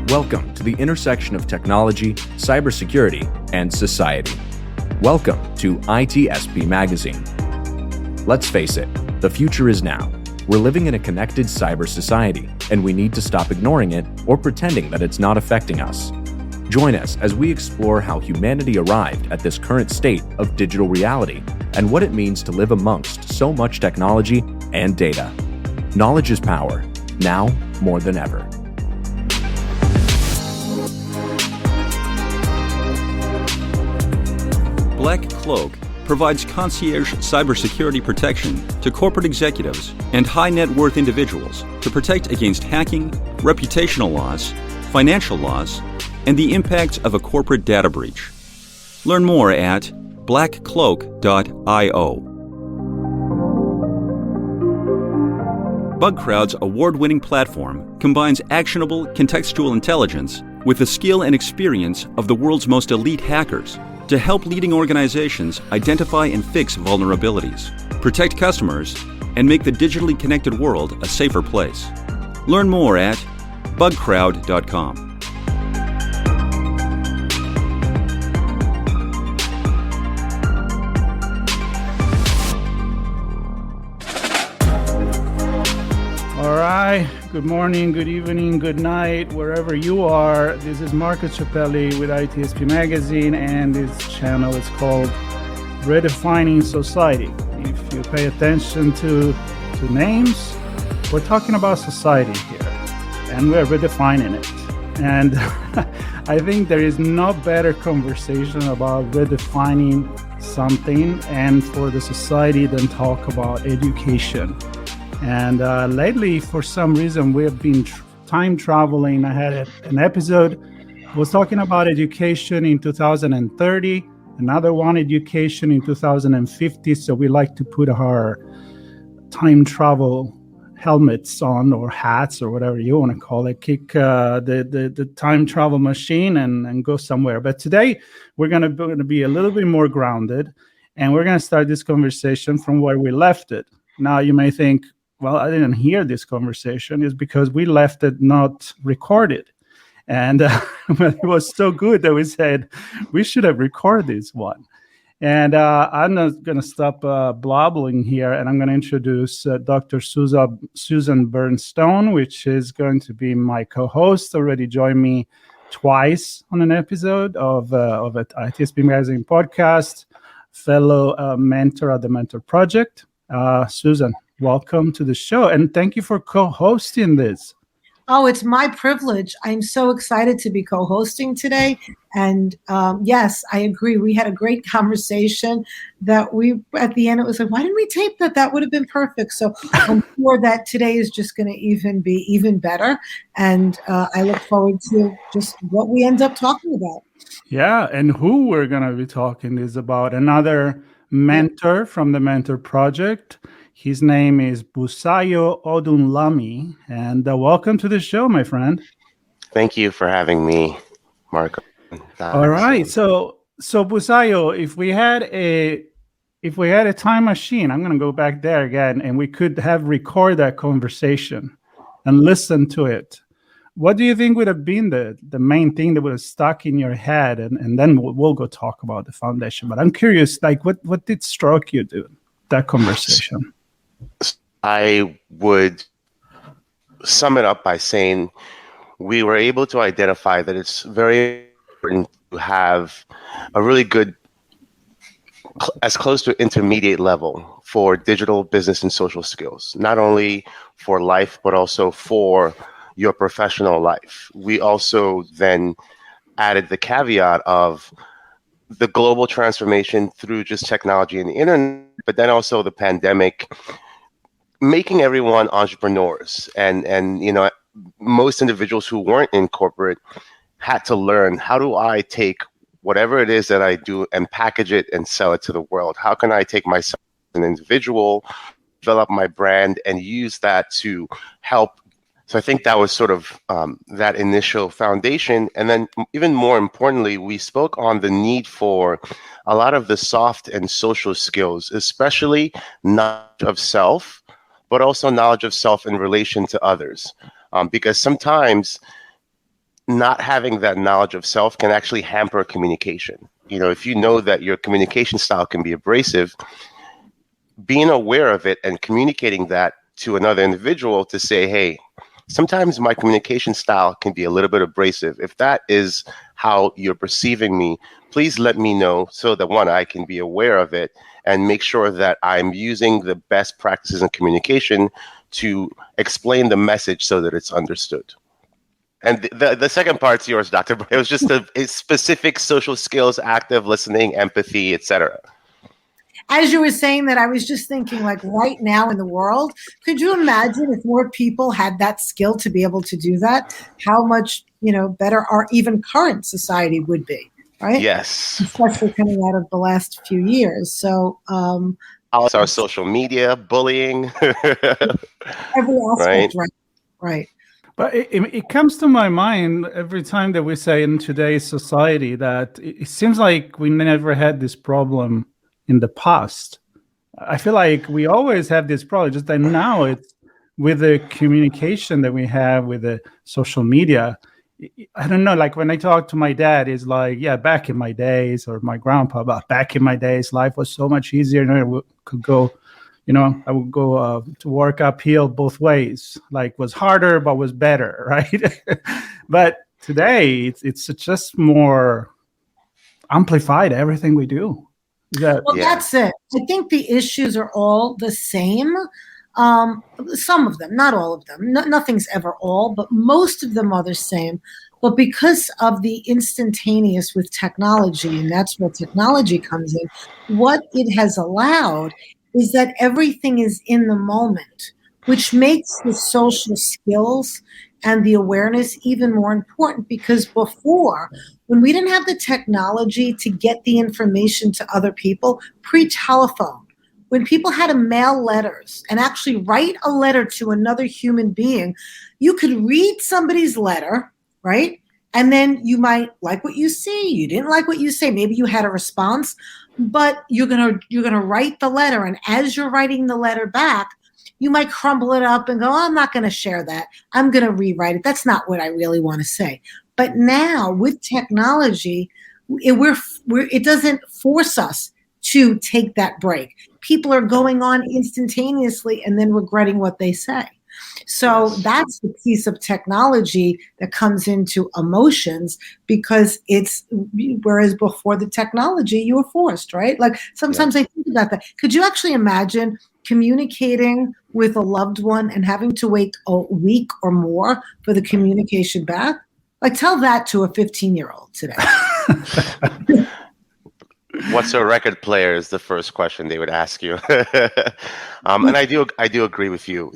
Welcome to the intersection of technology, cybersecurity, and society. Welcome to ITSP Magazine. Let's face it, the future is now. We're living in a connected cyber society, and we need to stop ignoring it or pretending that it's not affecting us. Join us as we explore how humanity arrived at this current state of digital reality and what it means to live amongst so much technology and data. Knowledge is power, now more than ever. Black Cloak provides concierge cybersecurity protection to corporate executives and high net worth individuals to protect against hacking, reputational loss, financial loss, and the impacts of a corporate data breach. Learn more at blackcloak.io. BugCrowd's award-winning platform combines actionable contextual intelligence with the skill and experience of the world's most elite hackers to help leading organizations identify and fix vulnerabilities, protect customers, and make the digitally connected world a safer place. Learn more at bugcrowd.com. All right. Good morning, good evening, good night, wherever you are. This is Marcus Chappelli with ITSP Magazine, and this channel is called Redefining Society. If you pay attention to names, we're talking about society here, and we're redefining it. And I think there is no better conversation about redefining something and for the society than talk about education. And lately, for some reason, we have been time traveling. I had an episode was talking about education in 2030, another one education in 2050. So we like to put our time travel helmets on, or hats, or whatever you want to call it, kick the time travel machine and go somewhere. But today, we're going to be a little bit more grounded, and we're going to start this conversation from where we left it. Now, you may think, well, I didn't hear this conversation. Is because we left it not recorded. And it was so good that we said we should have recorded this one. And I'm not going to stop blabbling here, and I'm going to introduce Dr. Susan Bernstone, which is going to be my co-host. Already joined me twice on an episode of an ITSP Magazine podcast, fellow mentor at the Mentor Project. Susan, welcome to the show, and thank you for co-hosting this. Oh, it's my privilege. I'm so excited to be co-hosting today. And yes, I agree. We had a great conversation that at the end, it was like, why didn't we tape that? That would have been perfect. So I'm sure that today is just going to be even better. And I look forward to just what we end up talking about. Yeah. And who we're going to be talking is about another mentor from the Mentor Project. His name is Busayo Odunlami, and welcome to the show, my friend. Thank you for having me, Marco. All right, so Busayo, if we had a time machine, I'm going to go back there again, and we could have record that conversation and listen to it. What do you think would have been the main thing that would have stuck in your head, and then we'll go talk about the foundation. But I'm curious, like, what did struck you, dude, that conversation? I would sum it up by saying we were able to identify that it's very important to have a really good, as close to intermediate level for digital business and social skills, not only for life, but also for your professional life. We also then added the caveat of the global transformation through just technology and the internet, but then also the pandemic, making everyone entrepreneurs. And you know, most individuals who weren't in corporate had to learn, how do I take whatever it is that I do and package it and sell it to the world? How can I take myself as an individual, develop my brand and use that to help. So I think that was sort of that initial foundation. And then even more importantly, we spoke on the need for a lot of the soft and social skills, especially knowledge of self, but also knowledge of self in relation to others. Because sometimes not having that knowledge of self can actually hamper communication. If you know that your communication style can be abrasive, being aware of it and communicating that to another individual to say, hey, sometimes my communication style can be a little bit abrasive. If that is how you're perceiving me, please let me know so that one, I can be aware of it and make sure that I'm using the best practices in communication to explain the message so that it's understood. And the second part's yours, Dr. It was just a specific social skills, active listening, empathy, etc. As you were saying that, I was just thinking, like, right now in the world, could you imagine if more people had that skill to be able to do that, how much, better our even current society would be, right? Yes. Especially coming out of the last few years. So, also our social media, bullying. Every aspect, right. But it comes to my mind every time that we say in today's society that it seems like we never had this problem in the past. I feel like we always have this problem, just that now it's with the communication that we have with the social media. I don't know, like when I talk to my dad, it's like, yeah, back in my days, or my grandpa, but back in my days, life was so much easier. I could go, I would go to work uphill both ways, like was harder, but was better, right? But today it's just more amplified, everything we do. That's it. I think the issues are all the same. Some of them, not all of them. Nothing's ever all, but most of them are the same. But because of the instantaneous with technology, and that's where technology comes in, what it has allowed is that everything is in the moment, which makes the social skills and the awareness even more important, because before, when we didn't have the technology to get the information to other people, pre-telephone, when people had to mail letters and actually write a letter to another human being, you could read somebody's letter, right? And then you might like what you see, you didn't like what you say, maybe you had a response, but you're gonna write the letter, and as you're writing the letter back, you might crumble it up and go, oh, I'm not going to share that. I'm going to rewrite it. That's not what I really want to say. But now with technology, it doesn't force us to take that break. People are going on instantaneously and then regretting what they say. So that's the piece of technology that comes into emotions, because whereas before the technology, you were forced, right? Like sometimes I think about that. Could you actually imagine communicating with a loved one and having to wait a week or more for the communication back? Like, tell that to a 15-year-old today. What's a record player is the first question they would ask you. And I do agree with you.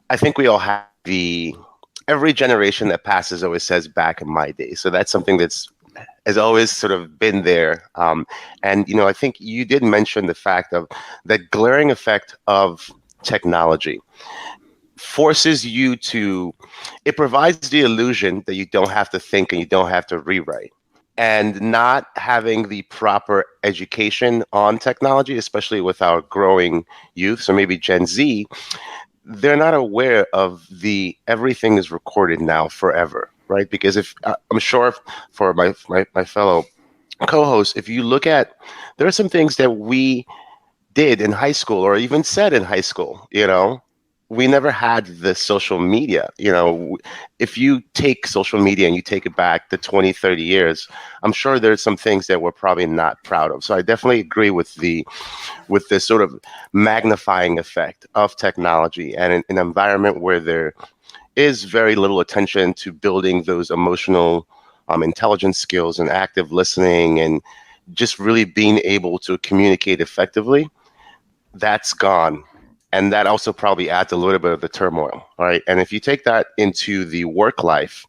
I think we all have every generation that passes always says back in my day. So that's something has always sort of been there. And, I think you did mention the fact of that glaring effect of technology forces you it provides the illusion that you don't have to think and you don't have to rewrite. And not having the proper education on technology, especially with our growing youth, so maybe Gen Z, they're not aware of everything is recorded now forever, right? Because if I'm sure for my fellow co-hosts, if you look at, there are some things that we did in high school or even said in high school, we never had the social media. If you take social media and you take it back to 20, 30 years, I'm sure there's some things that we're probably not proud of. So I definitely agree with this sort of magnifying effect of technology and an environment where there is very little attention to building those emotional intelligence skills and active listening and just really being able to communicate effectively. That's gone. And that also probably adds a little bit of the turmoil, right? And if you take that into the work life,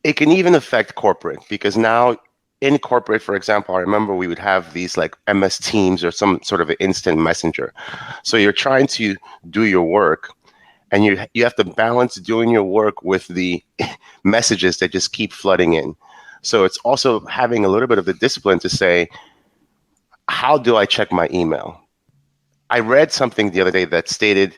it can even affect corporate, because now in corporate, for example, I remember we would have these like MS Teams or some sort of an instant messenger. So you're trying to do your work, and you have to balance doing your work with the messages that just keep flooding in. So it's also having a little bit of the discipline to say, how do I check my email? I read something the other day that stated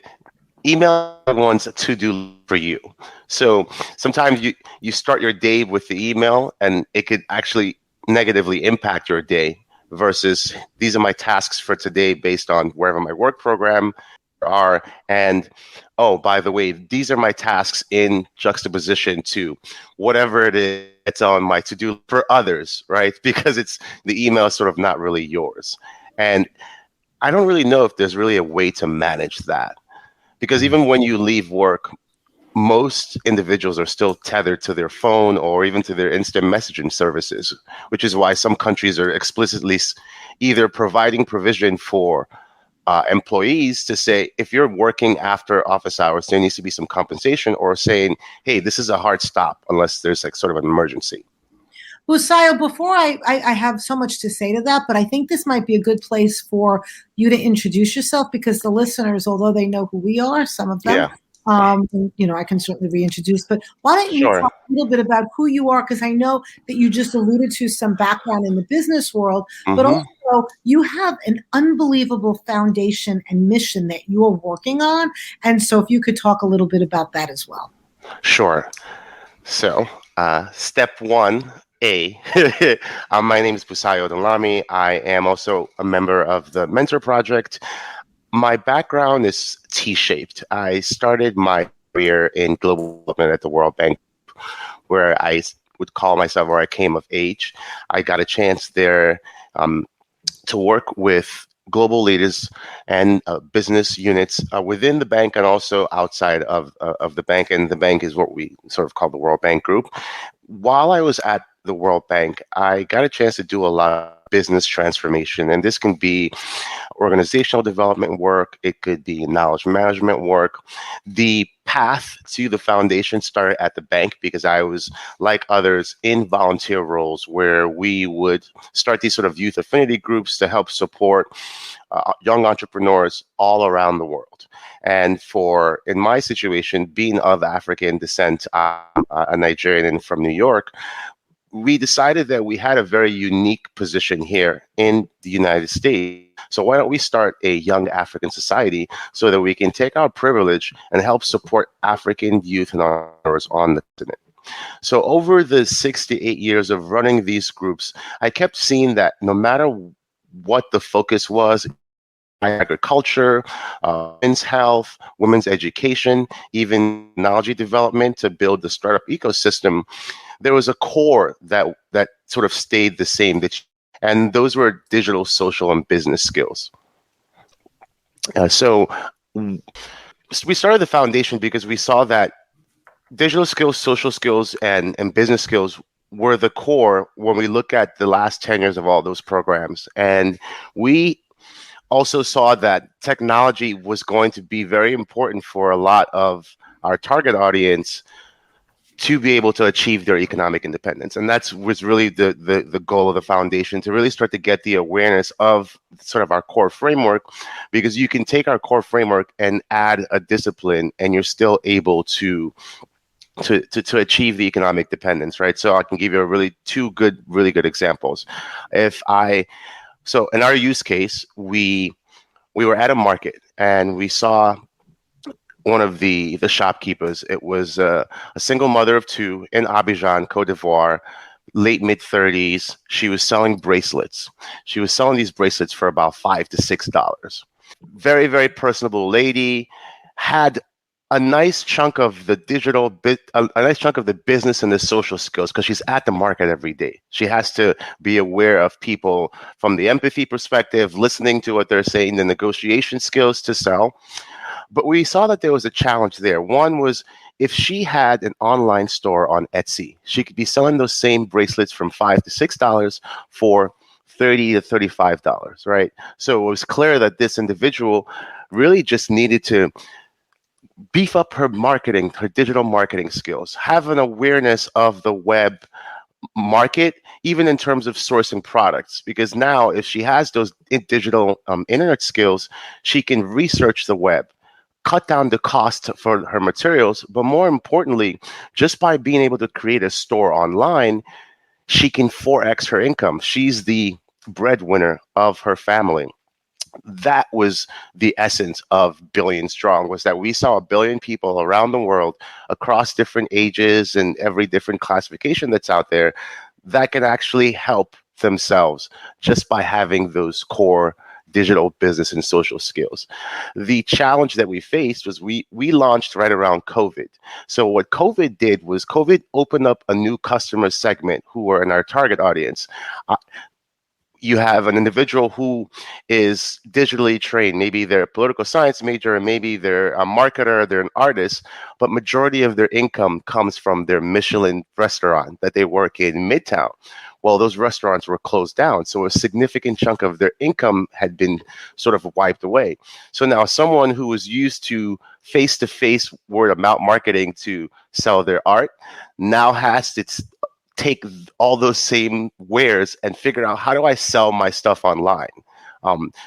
email everyone's to-do for you. So sometimes you start your day with the email, and it could actually negatively impact your day versus these are my tasks for today based on wherever my work program are. And oh, by the way, these are my tasks in juxtaposition to whatever it is that's on my to-do for others, right? Because it's the email is sort of not really yours. And I don't really know if there's really a way to manage that. Because even when you leave work, most individuals are still tethered to their phone or even to their instant messaging services, which is why some countries are explicitly either providing provision for employees to say, if you're working after office hours, there needs to be some compensation, or saying, hey, this is a hard stop unless there's like sort of an emergency. Busayo, before I have so much to say to that, but I think this might be a good place for you to introduce yourself, because the listeners, although they know who we are, some of them, and, I can certainly reintroduce, but why don't you talk a little bit about who you are? Because I know that you just alluded to some background in the business world, but also you have an unbelievable foundation and mission that you are working on. And so if you could talk a little bit about that as well. Sure. So step one, my name is Busayo Dalami. I am also a member of the Mentor Project. My background is T-shaped. I started my career in global development at the World Bank, where I would call myself where I came of age. I got a chance there to work with global leaders and business units within the bank and also outside of the bank. And the bank is what we sort of call the World Bank Group. While I was at the World Bank, I got a chance to do a lot of business transformation. And this can be organizational development work. It could be knowledge management work. The path to the foundation started at the bank because I was, like others, in volunteer roles where we would start these sort of youth affinity groups to help support young entrepreneurs all around the world. And in my situation, being of African descent, I'm a Nigerian and from New York, we decided that we had a very unique position here in the United States. So why don't we start a young African society so that we can take our privilege and help support African youth and entrepreneurs on the continent. So over the 6 to 8 years of running these groups, I kept seeing that no matter what the focus was, agriculture, men's health, women's education, even technology development to build the startup ecosystem, there was a core that sort of stayed the same. And those were digital, social, and business skills. So we started the foundation because we saw that digital skills, social skills, and business skills were the core when we look at the last 10 years of all those programs. And we also saw that technology was going to be very important for a lot of our target audience to be able to achieve their economic independence. And that was really the goal of the foundation, to really start to get the awareness of sort of our core framework, because you can take our core framework and add a discipline and you're still able to achieve the economic dependence, right? So I can give you really good examples. So in our use case, we were at a market and we saw one of the shopkeepers. It was a single mother of two in Abidjan, Cote d'Ivoire, late mid-30s. She was selling bracelets. She was selling these bracelets for about $5 to $6. Very, very personable lady, had a nice chunk of the a nice chunk of the business and the social skills, because she's at the market every day. She has to be aware of people from the empathy perspective, listening to what they're saying, the negotiation skills to sell. But we saw that there was a challenge there. One was, if she had an online store on Etsy, she could be selling those same bracelets from $5 to $6 for $30 to $35, right? So it was clear that this individual really just needed to beef up her marketing, her digital marketing skills, have an awareness of the web market, even in terms of sourcing products. Because now, if she has those digital internet skills, she can research the web, cut down the cost for her materials, but more importantly, just by being able to create a store online, she can 4x her income. She's the breadwinner of her family. That was the essence of Billion Strong, was that we saw 1 billion people around the world across different ages and every different classification that's out there that can actually help themselves just by having those core digital business and social skills. The challenge that we faced was we launched right around COVID. So what COVID did was COVID opened up a new customer segment who were in our target audience. You have an individual who is digitally trained. Maybe they're a political science major, or maybe they're a marketer, they're an artist, but majority of their income comes from their Michelin restaurant that they work in Midtown. Well, those restaurants were closed down, so a significant chunk of their income had been sort of wiped away. So now someone who was used to face-to-face word-of-mouth marketing to sell their art now has to take all those same wares and figure out, how do I sell my stuff online?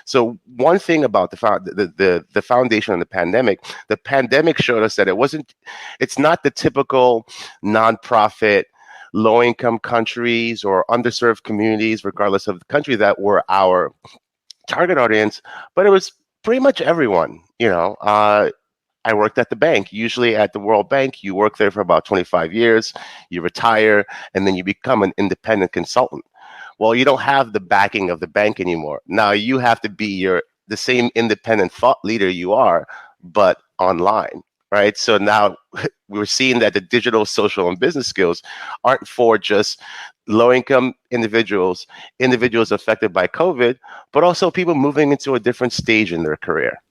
So one thing about the foundation of the pandemic showed us that it's not the typical nonprofit, low-income countries or underserved communities, regardless of the country, that were our target audience, but it was pretty much everyone. I worked at the bank. Usually at the World Bank, you work there for about 25 years, you retire, and then you become an independent consultant. Well, you don't have the backing of the bank anymore. Now you have to be the same independent thought leader you are, but online, right? So now we're seeing that the digital, social, and business skills aren't for just low-income individuals affected by COVID, but also people moving into a different stage in their career.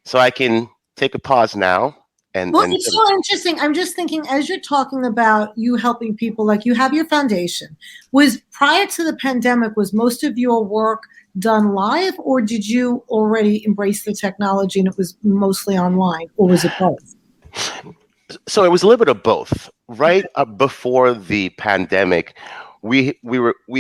So I can take a pause now. It's so interesting. I'm just thinking, as you're talking about you helping people, like you have your foundation. Was prior to the pandemic, was most of your work done live, or did you already embrace the technology and it was mostly online, or was it both? So it was a little bit of both. Right before the pandemic, we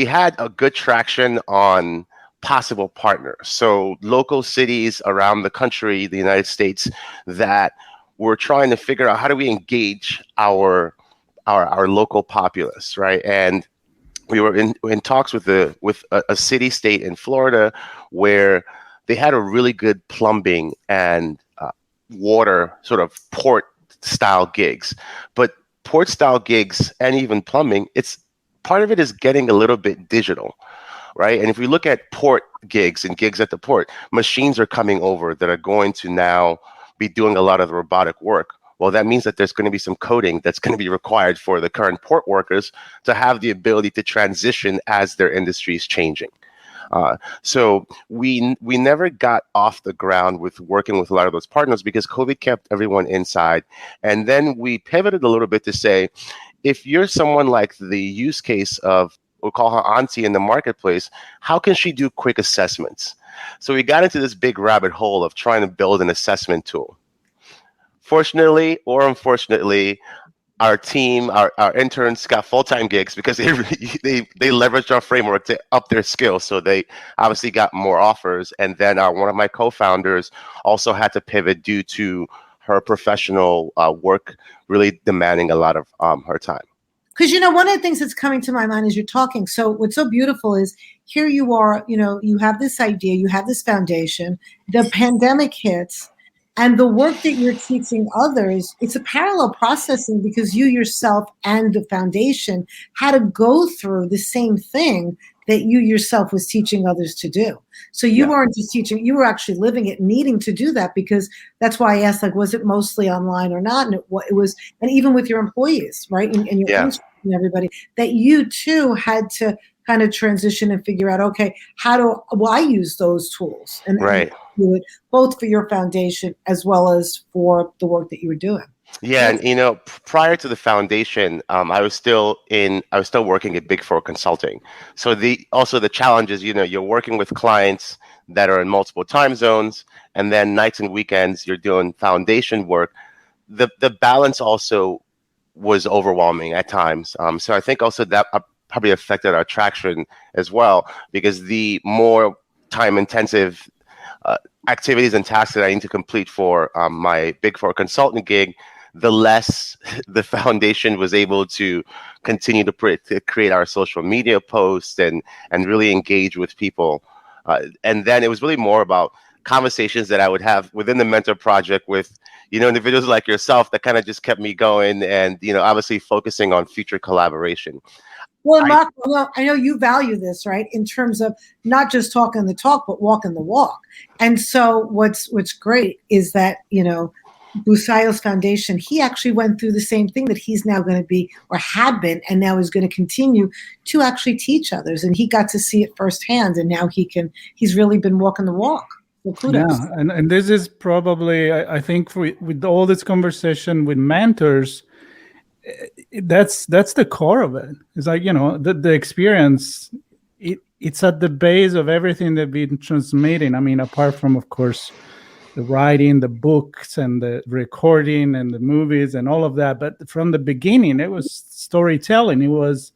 had a good traction on possible partners. So local cities around the country, the United States, that were trying to figure out, how do we engage our local populace, right? And we were in talks with a city state in Florida where they had a really good plumbing and water sort of port style gigs. But port style gigs and even plumbing, part of it is getting a little bit digital. Right. And if we look at port gigs and gigs at the port, machines are coming over that are going to now be doing a lot of the robotic work. Well, that means that there's going to be some coding that's going to be required for the current port workers to have the ability to transition as their industry is changing. So we never got off the ground with working with a lot of those partners because COVID kept everyone inside. And then we pivoted a little bit to say, if you're someone like the use case of, we'll call her auntie in the marketplace, how can she do quick assessments? So we got into this big rabbit hole of trying to build an assessment tool. Fortunately or unfortunately, our team, our interns got full-time gigs because they leveraged our framework to up their skills. So they obviously got more offers. And then one of my co-founders also had to pivot due to her professional work really demanding a lot of her time. Because, one of the things that's coming to my mind as you're talking, so what's so beautiful is here you are, you have this idea, you have this foundation, the pandemic hits, and the work that you're teaching others, it's a parallel processing because you yourself and the foundation had to go through the same thing that you yourself was teaching others to do. So you weren't just teaching, you were actually living it, needing to do that, because that's why I asked, was it mostly online or not? And it was, and even with your employees, right? And your and everybody, that you too had to kind of transition and figure out, okay, how do I use those tools? And do it both for your foundation as well as for the work that you were doing. Yeah, and prior to the foundation, I was still working at Big Four Consulting. So the challenge is, you're working with clients that are in multiple time zones, and then nights and weekends you're doing foundation work. The balance also was overwhelming at times. So I think also that probably affected our traction as well, because the more time intensive activities and tasks that I need to complete for my Big Four consultant gig, the less the foundation was able to continue to create our social media posts and really engage with people. And then it was really more about conversations that I would have within the mentor project with, individuals like yourself that kind of just kept me going, and, obviously focusing on future collaboration. Well, Mark, I know you value this, right? In terms of not just talking the talk, but walking the walk. And so what's great is that, Busayo's foundation, he actually went through the same thing that he's now going to be, or had been, and now is going to continue to actually teach others. And he got to see it firsthand, and now he's really been walking the walk. So kudos. Yeah, and this is probably, I think, with all this conversation with mentors, that's the core of it. It's like, the experience, it's at the base of everything they've been transmitting. I mean, apart from, of course, the writing, the books, and the recording, and the movies, and all of that. But from the beginning, it was storytelling. It was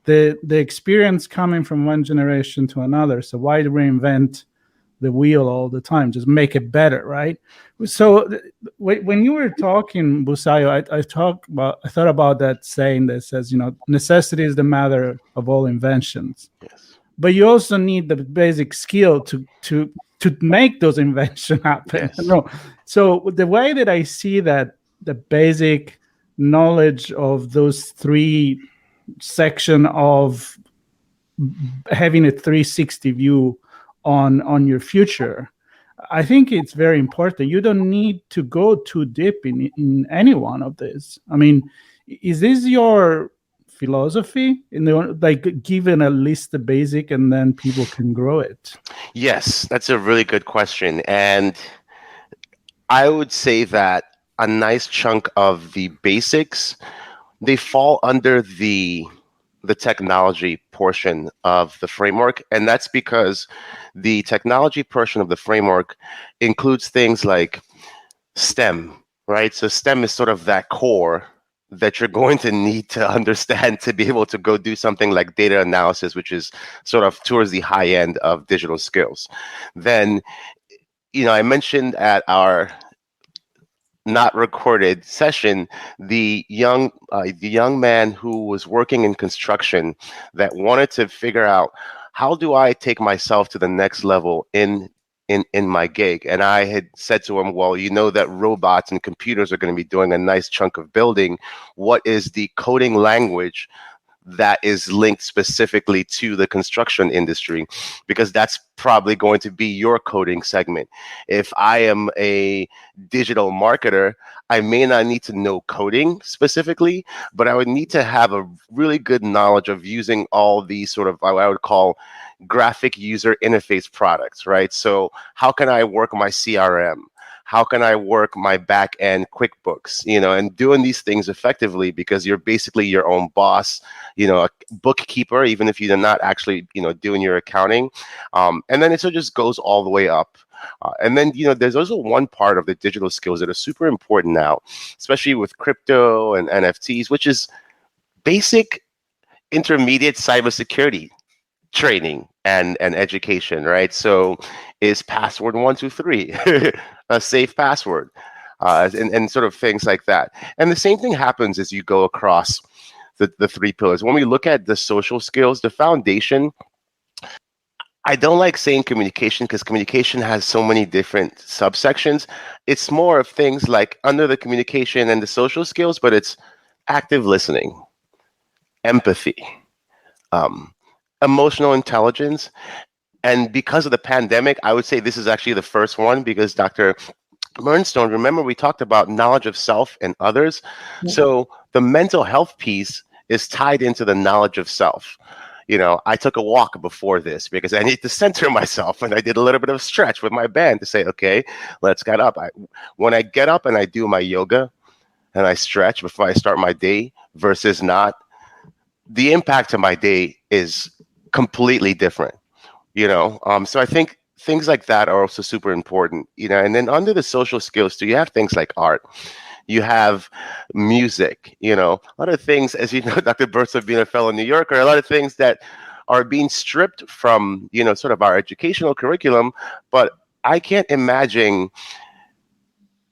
the experience coming from one generation to another. So why reinvent the wheel all the time? Just make it better, right? So when you were talking, Busayo, I thought about that saying that says, necessity is the mother of all inventions. Yes. But you also need the basic skill to make those inventions happen. Yes. So the way that I see that, the basic knowledge of those three section of having a 360 view on your future, I think it's very important. You don't need to go too deep in any one of this. I mean, is this your philosophy? Like given at least the basic, and then people can grow it? Yes, that's a really good question. And I would say that a nice chunk of the basics, they fall under the technology portion of the framework. And that's because the technology portion of the framework includes things like STEM, right? So STEM is sort of that core that you're going to need to understand to be able to go do something like data analysis, which is sort of towards the high end of digital skills. Then, I mentioned at our not recorded session, the young man who was working in construction that wanted to figure out, how do I take myself to the next level in my gig? And I had said to him, well, that robots and computers are going to be doing a nice chunk of building. What is the coding language that is linked specifically to the construction industry? Because that's probably going to be your coding segment. If I am a digital marketer, I may not need to know coding specifically, but I would need to have a really good knowledge of using all these sort of, I would call, graphic user interface products, right? So how can I work my CRM? How can I work my back end QuickBooks, and doing these things effectively, because you're basically your own boss, a bookkeeper, even if you're not actually, doing your accounting. And then it sort of just goes all the way up. And then, there's also one part of the digital skills that are super important now, especially with crypto and NFTs, which is basic intermediate cybersecurity training and education, right? So is password 123 a safe password, and sort of things like that. And the same thing happens as you go across the three pillars. When we look at the social skills, the foundation, I don't like saying communication, because communication has so many different subsections. It's more of things like under the communication and the social skills, but it's active listening, empathy, emotional intelligence. And because of the pandemic, I would say this is actually the first one, because Dr. Bernstone, remember we talked about knowledge of self and others. Mm-hmm. So the mental health piece is tied into the knowledge of self. I took a walk before this because I need to center myself, and I did a little bit of stretch with my band to say, okay, let's get up. When I get up and I do my yoga and I stretch before I start my day versus not, the impact to my day is completely different. So I think things like that are also super important, and then under the social skills too, you have things like art. You have music, a lot of things, as you know, Dr. Bursa, being a fellow New Yorker, a lot of things that are being stripped from, sort of our educational curriculum. But I can't imagine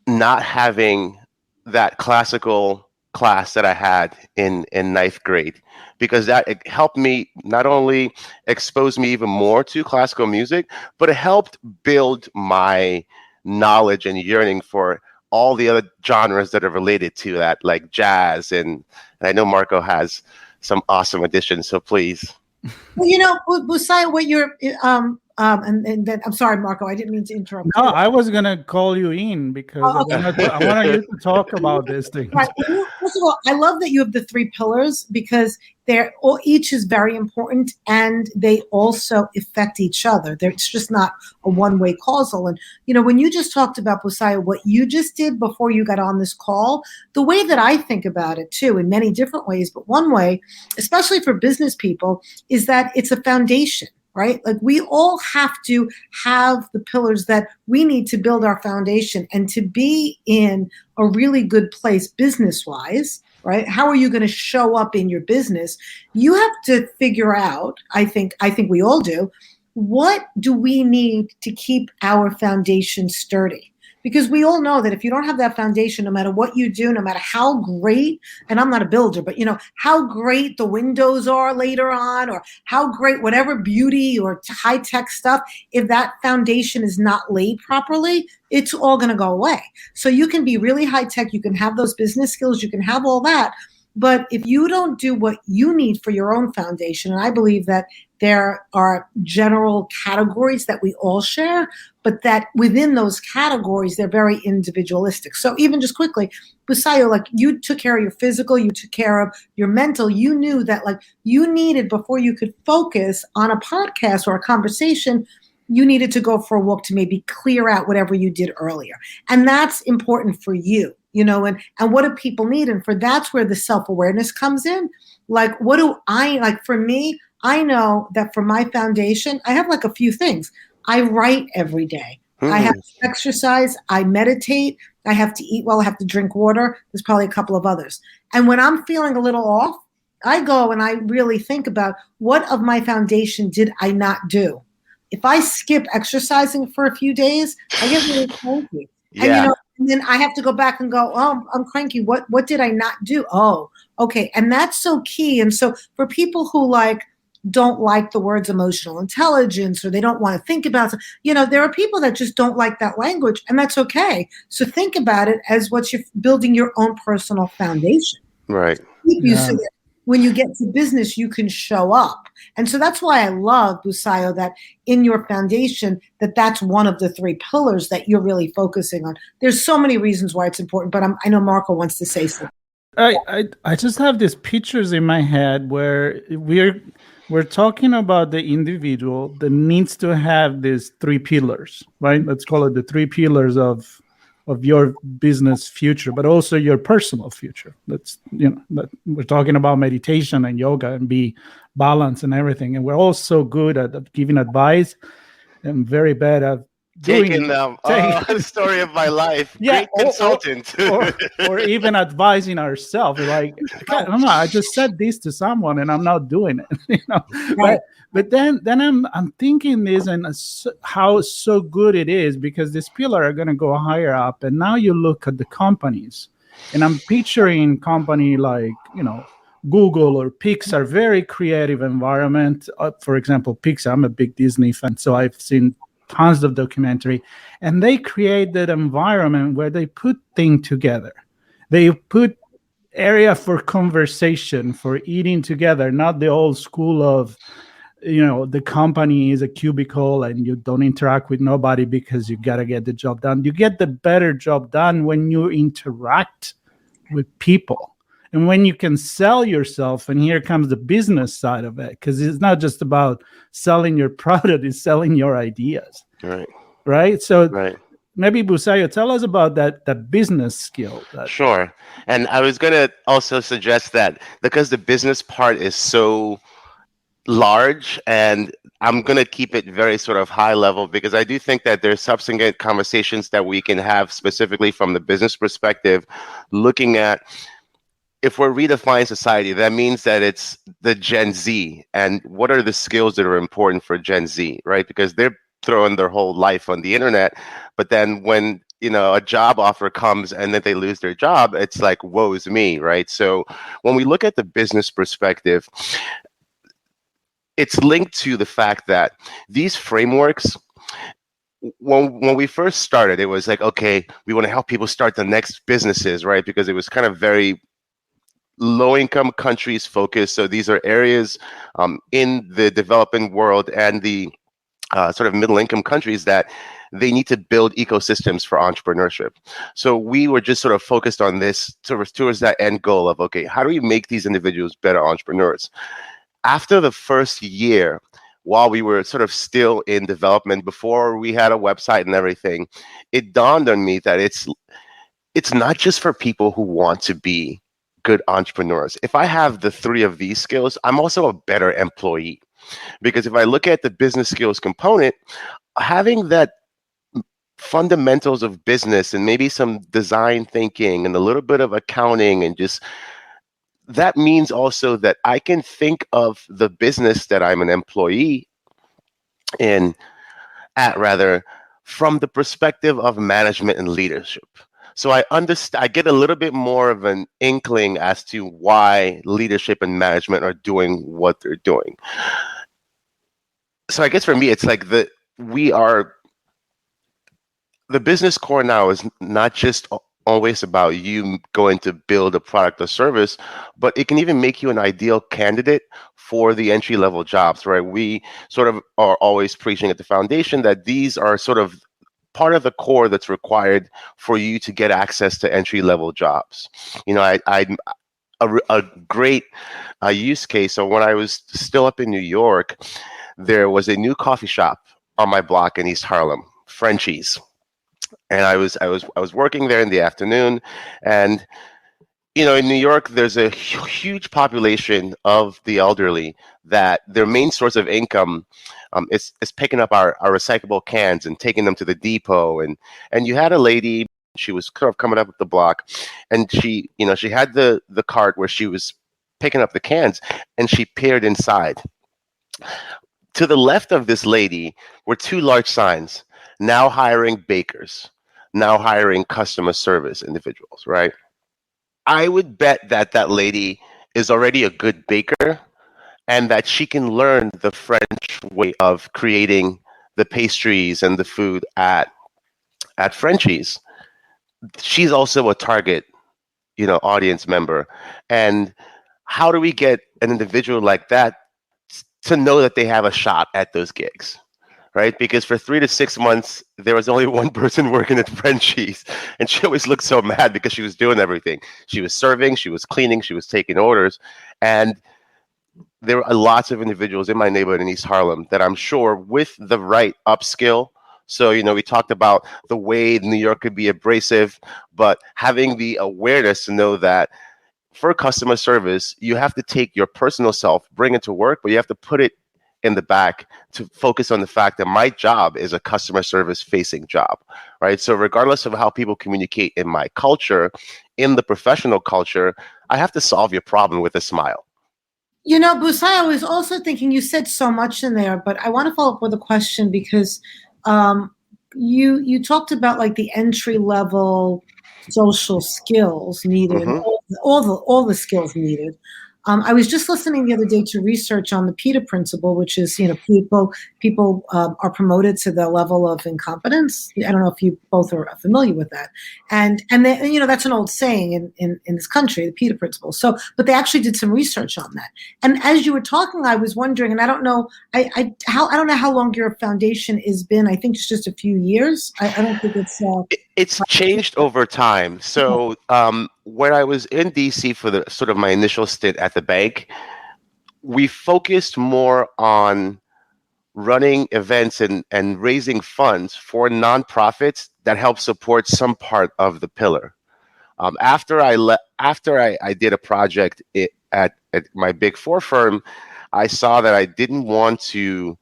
not having that classical class that I had in ninth grade, because it helped me not only expose me even more to classical music, but it helped build my knowledge and yearning for all the other genres that are related to that, like jazz. And I know Marco has some awesome additions, so please. Well, Busayo, what you're and then I'm sorry, Marco, I didn't mean to interrupt. No, I was gonna call you in because I wanted you to talk about this thing. Right. First of all, I love that you have the three pillars, because each is very important, and they also affect each other. It's just not a one-way causal. And when you just talked about, Busayo, what you just did before you got on this call, the way that I think about it too, in many different ways, but one way, especially for business people, is that it's a foundation. Right? Like, we all have to have the pillars that we need to build our foundation and to be in a really good place business-wise, right? How are you going to show up in your business? You have to figure out, I think we all do, what do we need to keep our foundation sturdy? Because we all know that if you don't have that foundation, no matter what you do, no matter how great, and I'm not a builder, but how great the windows are later on, or how great whatever beauty or high-tech stuff, if that foundation is not laid properly, it's all going to go away. So you can be really high-tech, you can have those business skills, you can have all that, but if you don't do what you need for your own foundation, and I believe that there are general categories that we all share, but that within those categories, they're very individualistic. So even just quickly, Busayo, like, you took care of your physical, you took care of your mental. You knew that, like, you needed, before you could focus on a podcast or a conversation, you needed to go for a walk to maybe clear out whatever you did earlier. And that's important for you. And what do people need? And that's where the self-awareness comes in. Like, what do I, like, for me, I know that for my foundation, I have like a few things. I write every day. I have to exercise. I meditate. I have to eat well. I have to drink water. There's probably a couple of others. And when I'm feeling a little off, I go and I really think about, what of my foundation did I not do? If I skip exercising for a few days, I get really cranky. Yeah. And then I have to go back and go, oh, I'm cranky. What did I not do? Oh, okay. And that's so key. And so for people who don't like the words emotional intelligence, or they don't want to think about it, there are people that just don't like that language, and that's okay. So think about it as what you're building your own personal foundation. Right. So that when you get to business, you can show up. And so that's why I love, Busayo, that in your foundation, that's one of the three pillars that you're really focusing on. There's so many reasons why it's important, but I know Marco wants to say something. I just have these pictures in my head where we're talking about the individual that needs to have these three pillars, right? Let's call it the three pillars of your business future, but also your personal future. That's, that we're talking about meditation and yoga and be balanced and everything. And we're all so good at giving advice and very bad at taking them. The story of my life. Yeah, great consultant. or even advising ourselves. Like, I don't know, I just said this to someone and I'm not doing it. Right. But then I'm thinking this, and how so good it is, because these people are going to go higher up. And now you look at the companies, and I'm picturing company like, Google or Pixar, very creative environment. For example, Pixar, I'm a big Disney fan, so I've seen tons of documentary, and they create that environment where they put things together. They put area for conversation, for eating together, not the old school of, the company is a cubicle and you don't interact with nobody because you got to get the job done. You get the better job done when you interact with people and when you can sell yourself. And here comes the business side of it, because it's not just about selling your product, it's selling your ideas. Right. So maybe, Busayo, tell us about that business skill. Sure. And I was going to also suggest that, because the business part is so large, and I'm going to keep it very sort of high level because I do think that there's subsequent conversations that we can have specifically from the business perspective, looking at if we're redefining society, that means that it's the Gen Z, and what are the skills that are important for Gen Z, right? Because they're throwing their whole life on the internet, but then when a job offer comes and then they lose their job, it's like, woe's me, right? So when we look at the business perspective, it's linked to the fact that these frameworks, when we first started, it was like, okay, we want to help people start the next businesses, right? Because it was kind of very low income countries focused. So these are areas in the developing world and the sort of middle income countries that they need to build ecosystems for entrepreneurship. So we were just sort of focused on this towards that end goal of, okay, how do we make these individuals better entrepreneurs? After the first year, while we were sort of still in development, before we had a website and everything, it dawned on me that it's not just for people who want to be good entrepreneurs. If I have the three of these skills, I'm also a better employee. Because if I look at the business skills component, having that fundamentals of business and maybe some design thinking and a little bit of accounting, and just that means also that I can think of the business that I'm an employee in from the perspective of management and leadership. So I understand, I get a little bit more of an inkling as to why leadership and management are doing what they're doing. So I guess for me, it's like the business core now is not just always about you going to build a product or service, but it can even make you an ideal candidate for the entry level jobs, right? We sort of are always preaching at the foundation that these are sort of part of the core that's required for you to get access to entry level jobs. A great use case. So when I was still up in New York, there was a new coffee shop on my block in East Harlem, Frenchie's. And I was working there in the afternoon, and in New York, there's a huge population of the elderly that their main source of income is picking up our recyclable cans and taking them to the depot. And you had a lady, she was kind of coming up the block, and she had the cart where she was picking up the cans, and she peered inside. To the left of this lady were two large signs: now hiring bakers, now hiring customer service individuals, right? I would bet that lady is already a good baker and that she can learn the French way of creating the pastries and the food at Frenchie's. She's also a target, audience member. And how do we get an individual like that to know that they have a shot at those gigs? Right? Because for 3 to 6 months, there was only one person working at Frenchie's, and she always looked so mad because she was doing everything. She was serving, she was cleaning, she was taking orders. And there are lots of individuals in my neighborhood in East Harlem that I'm sure with the right upskill. So, we talked about the way New York could be abrasive, but having the awareness to know that for customer service, you have to take your personal self, bring it to work, but you have to put it in the back to focus on the fact that my job is a customer service facing job, right? So regardless of how people communicate in my culture, in the professional culture, I have to solve your problem with a smile. Busai, I was also thinking, you said so much in there, but I want to follow up with a question because you talked about like the entry level social skills needed, all the skills needed. I was just listening the other day to research on the PETA principle, which is, people are promoted to the level of incompetence. I don't know if you both are familiar with that. And then, that's an old saying in this country, the PETA principle. So, but they actually did some research on that. And as you were talking, I was wondering, and I don't know, I don't know how long your foundation has been. I think it's just a few years. I don't think it's changed over time. So when I was in DC for the sort of my initial stint at the bank, we focused more on running events and raising funds for nonprofits that help support some part of the pillar. After I did a project at my Big Four firm, I saw that I didn't want to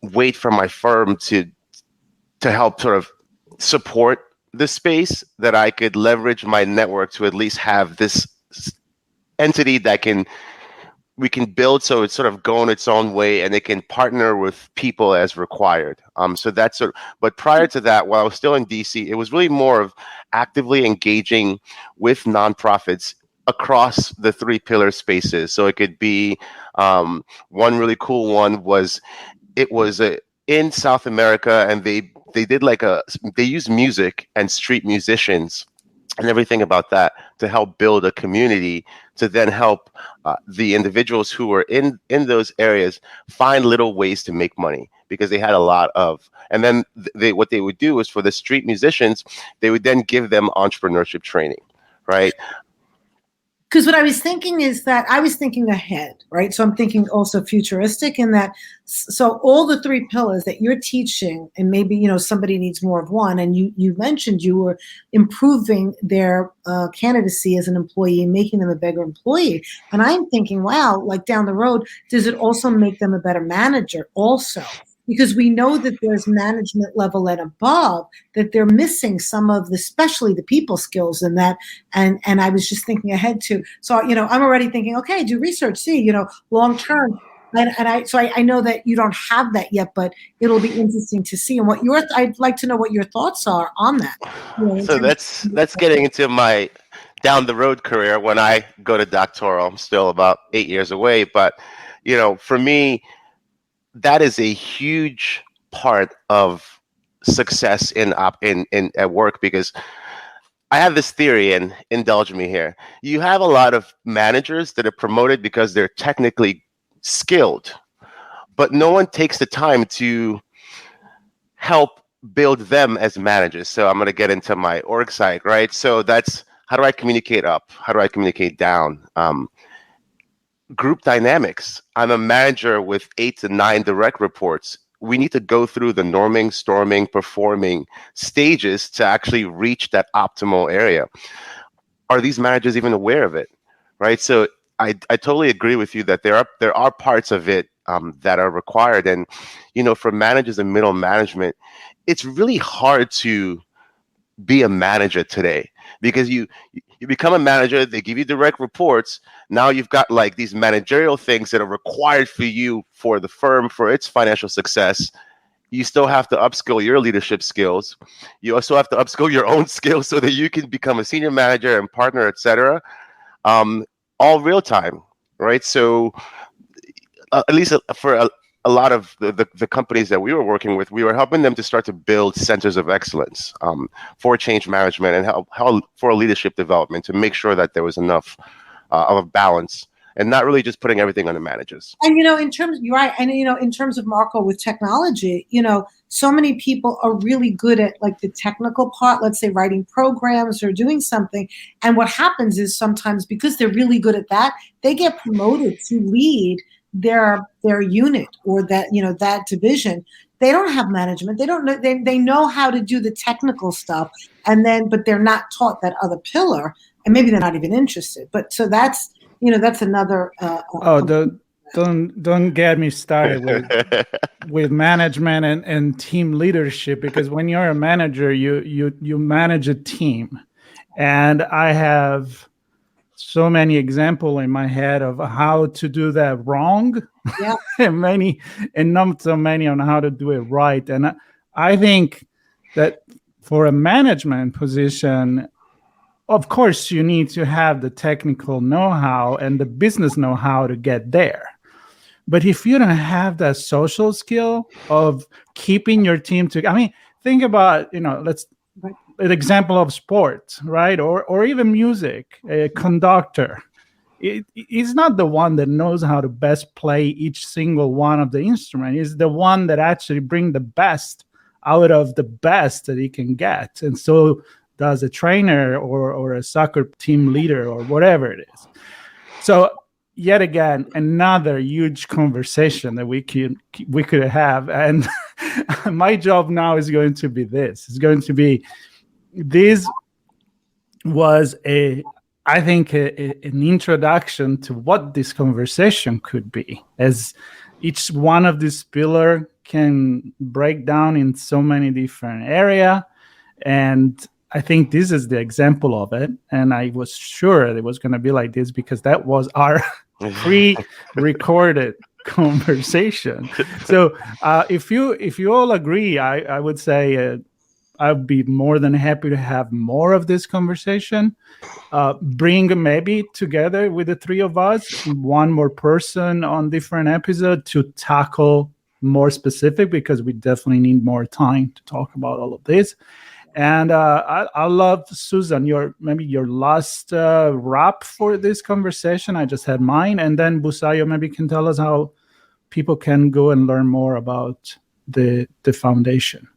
wait for my firm to help sort of support the space, that I could leverage my network to at least have this entity that we can build so it's sort of going its own way and it can partner with people as required. So that's but prior to that, while I was still in DC, it was really more of actively engaging with nonprofits across the 3 pillar spaces. So it could be one really cool one was in South America, and they did they used music and street musicians and everything about that to help build a community, to then help the individuals who were in those areas find little ways to make money, because they had a lot of, and then what they would do is, for the street musicians, they would then give them entrepreneurship training, right? Because what I was thinking is that I was thinking ahead, right? So I'm thinking also futuristic in that. So all the 3 pillars that you're teaching, and maybe, somebody needs more of one. And you mentioned you were improving their candidacy as an employee, making them a better employee. And I'm thinking, wow, like down the road, does it also make them a better manager also? Because we know that there's management level and above, that they're missing some of the, especially the people skills in that. And I was just thinking ahead too. So, I'm already thinking, okay, do research, see, long term. So I know that you don't have that yet, but it'll be interesting to see. And I'd like to know what your thoughts are on that. So that's getting into my down the road career when I go to doctoral. I'm still about 8 years away, but for me, that is a huge part of success at work, because I have this theory, and indulge me here. You have a lot of managers that are promoted because they're technically skilled, but no one takes the time to help build them as managers. So I'm going to get into my org side, right? So that's, how do I communicate up? How do I communicate down? Group dynamics. I'm a manager with 8 to 9 direct reports. We need to go through the norming, storming, performing stages to actually reach that optimal area. Are these managers even aware of it? Right. So I totally agree with you that there are parts of it that are required. And, for managers and middle management, it's really hard to be a manager today, because you become a manager, they give you direct reports. Now you've got like these managerial things that are required for you, for the firm, for its financial success. You still have to upskill your leadership skills. You also have to upskill your own skills so that you can become a senior manager and partner, etc. All real time, right? So at least for a lot of the companies that we were working with, we were helping them to start to build centers of excellence for change management and how for leadership development, to make sure that there was enough of a balance, and not really just putting everything on the managers. And, in terms, you're right. And, in terms of, Marco, with technology, so many people are really good at like the technical part, let's say writing programs or doing something. And what happens is sometimes, because they're really good at that, they get promoted to lead their unit or that, that division. They don't have management. They don't know. They know how to do the technical stuff, but they're not taught that other pillar, and maybe they're not even interested. But so that's another. Don't get me started with management and team leadership, because when you're a manager, you manage a team, and I have so many examples in my head of how to do that wrong, yeah. and not so many on how to do it right. And I think that for a management position, of course, you need to have the technical know-how and the business know-how to get there. But if you don't have that social skill of keeping your team together, think about, let's an example of sports, right? Or even music, a conductor. He's not the one that knows how to best play each single one of the instruments. He's the one that actually bring the best out of the best that he can get. And so does a trainer or a soccer team leader or whatever it is. So yet again, another huge conversation that we could have. And my job now is going to be this. It's going to be, this was a I think an introduction to what this conversation could be, as each one of these pillars can break down in so many different areas. And I think this is the example of it. And I was sure it was going to be like this because that was our pre-recorded conversation. So if you all agree, I would say I'd be more than happy to have more of this conversation. Bring maybe together with the three of us, one more person on different episode to tackle more specific, because we definitely need more time to talk about all of this. And I love, Susan, your last wrap for this conversation. I just had mine, and then Busayo maybe can tell us how people can go and learn more about the foundation.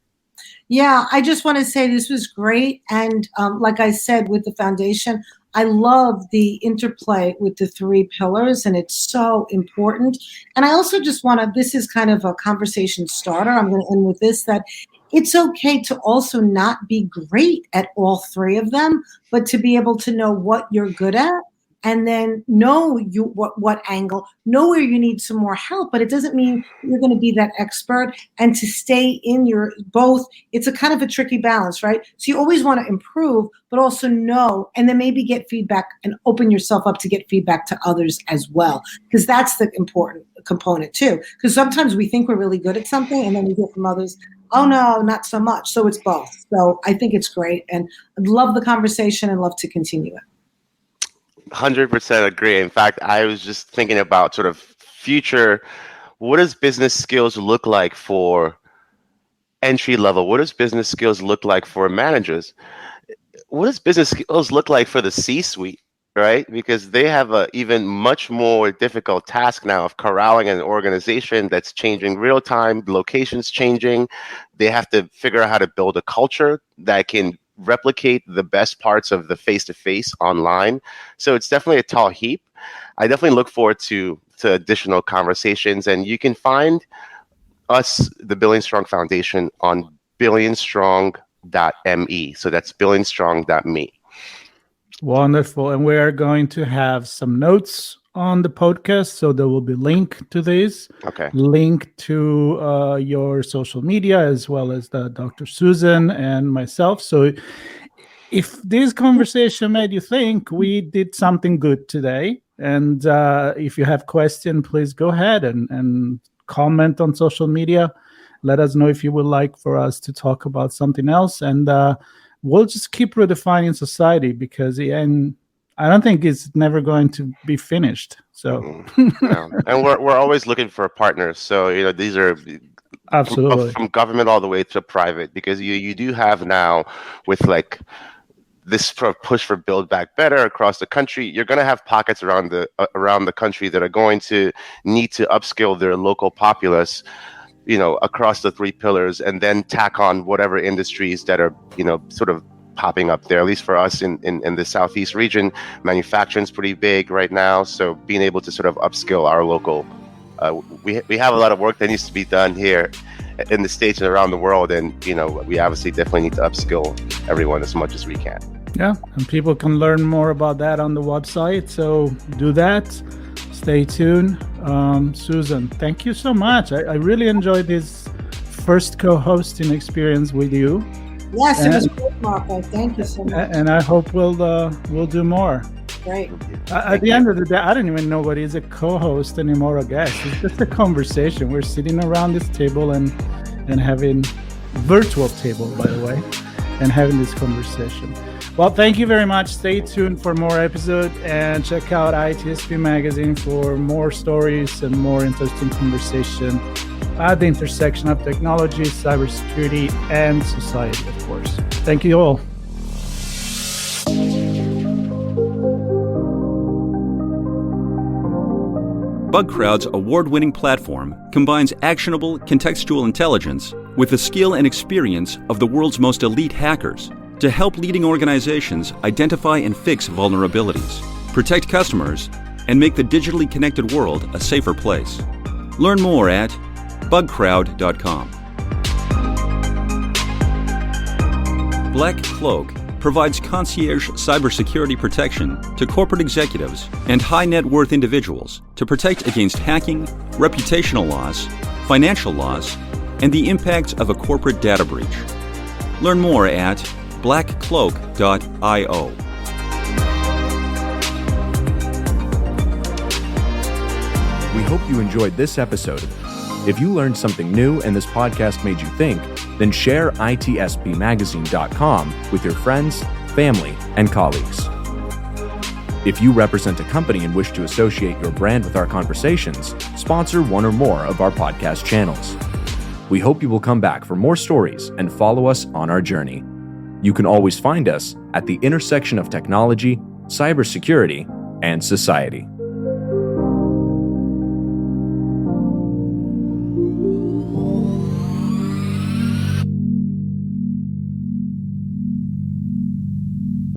Yeah, I just want to say this was great. And like I said, with the foundation, I love the interplay with the three pillars, and it's so important. And I also just want to, this is kind of a conversation starter. I'm going to end with this, that it's okay to also not be great at all three of them, but to be able to know what you're good at. And then know what angle, know where you need some more help, but it doesn't mean you're going to be that expert. And to stay in your both, it's a kind of a tricky balance, right? So you always want to improve, but also know, and then maybe get feedback and open yourself up to get feedback to others as well, because that's the important component too. Because sometimes we think we're really good at something, and then we hear from others, oh no, not so much. So it's both. So I think it's great, and I'd love the conversation and love to continue it. 100% agree. In fact, I was just thinking about sort of future, what does business skills look like for entry level? What does business skills look like for managers? What does business skills look like for the C-suite, right? Because they have a even much more difficult task now of corralling an organization that's changing real time, locations changing. They have to figure out how to build a culture that can replicate the best parts of the face-to-face online. So it's definitely a tall heap. I definitely look forward to additional conversations, and you can find us, the Billion Strong Foundation, on billionstrong.me. So that's billionstrong.me. Wonderful. And we are going to have some notes on the podcast, so there will be link to this. Okay. Link to your social media, as well as the Dr. Susan and myself. So if this conversation made you think, we did something good today. And if you have questions, please go ahead and comment on social media. Let us know if you would like for us to talk about something else. And we'll just keep redefining society, because I don't think it's never going to be finished. So, yeah. And we're always looking for partners. So these are absolutely from government all the way to private, because you do have now, with like this push for Build Back Better across the country, you're going to have pockets around the country that are going to need to upskill their local populace, across the three pillars, and then tack on whatever industries that are sort of popping up there. At least for us in the Southeast region, manufacturing is pretty big right now. So being able to sort of upskill our local, we have a lot of work that needs to be done here in the States and around the world. And, we obviously definitely need to upskill everyone as much as we can. Yeah. And people can learn more about that on the website. So do that. Stay tuned. Susan, thank you so much. I really enjoyed this first co-hosting experience with you. Yes, it was great, Marco. Thank you so much. And I hope we'll do more. Great. At the end of the day, I don't even know what is a co-host anymore, I guess. It's just a conversation. We're sitting around this table and having virtual table, by the way, and having this conversation. Well, thank you very much. Stay tuned for more episodes, and check out ITSP Magazine for more stories and more interesting conversation at the intersection of technology, cybersecurity, and society, of course. Thank you all. BugCrowd's award-winning platform combines actionable contextual intelligence with the skill and experience of the world's most elite hackers to help leading organizations identify and fix vulnerabilities, protect customers, and make the digitally connected world a safer place. Learn more at bugcrowd.com. Black Cloak provides concierge cybersecurity protection to corporate executives and high net worth individuals to protect against hacking, reputational loss, financial loss, and the impacts of a corporate data breach. Learn more at blackcloak.io. We hope you enjoyed this episode. If you learned something new and this podcast made you think, then share itspmagazine.com with your friends, family, and colleagues. If you represent a company and wish to associate your brand with our conversations, sponsor one or more of our podcast channels. We hope you will come back for more stories and follow us on our journey. You can always find us at the intersection of technology, cybersecurity, and society.